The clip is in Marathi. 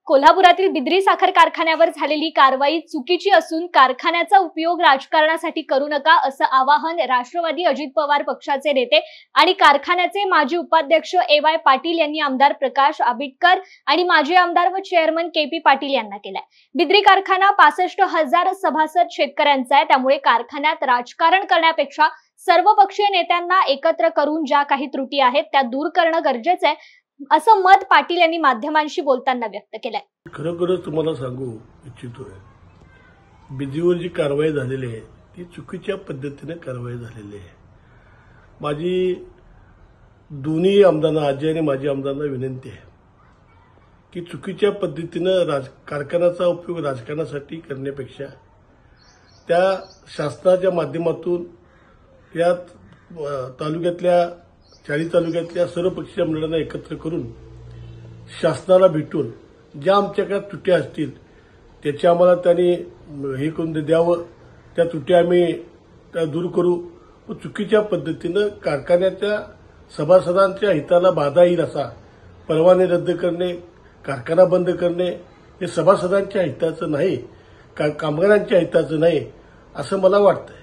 कोल्हापुरातील बिद्री साखर कारखान्यावर झालेली कारवाई चुकीची असून कारखान्याचा उपयोग राजकारणासाठी करू नका असं आवाहन राष्ट्रवादी अजित पवार पक्षाचे नेते आणि कारखान्याचे माजी उपाध्यक्ष ए.वाय. पाटील यांनी आमदार प्रकाश आबिटकर आणि माजी आमदार व चेअरमन के.पी. पाटील यांना केलाय। बिद्री कारखाना 65,000 सभासद शेतकऱ्यांचा आहे, त्यामुळे कारखान्यात राजकारण करण्यापेक्षा सर्वपक्षीय नेत्यांना एकत्र करून ज्या काही त्रुटी आहेत त्या दूर करणं गरजेचं आहे असं मत पाटील यांनी माध्यमांशी बोलताना व्यक्त केलंय। खरोखरच तुम्हाला सांगू इच्छितोय, बिद्रीवर जी कारवाई झालेली आहे ती चुकीच्या पद्धतीने कारवाई झालेली आहे। माझी दोन्ही आमदारांना, आजी आणि माजी आमदारांना विनंती आहे की चुकीच्या पद्धतीनं कारखान्याचा उपयोग राजकारणासाठी करण्यापेक्षा त्या शासनाच्या माध्यमातून या तालुक्यातल्या 40 तालुक्यातल्या सर्व पक्षीय मंडळांना एकत्र करून शासनाला भेटून ज्या आमच्याकडे त्रुटी असतील त्याची आम्हाला त्यांनी हे करून द्यावं, त्या त्रुटी आम्ही त्या दूर करू व चुकीच्या पद्धतीनं कारखान्याच्या सभासदांच्या हिताला बाधा येईल असा परवाने रद्द करणे, कारखाना बंद करणे हे सभासदांच्या हिताचं नाही, कामगारांच्या हिताचं नाही असं मला वाटतंय।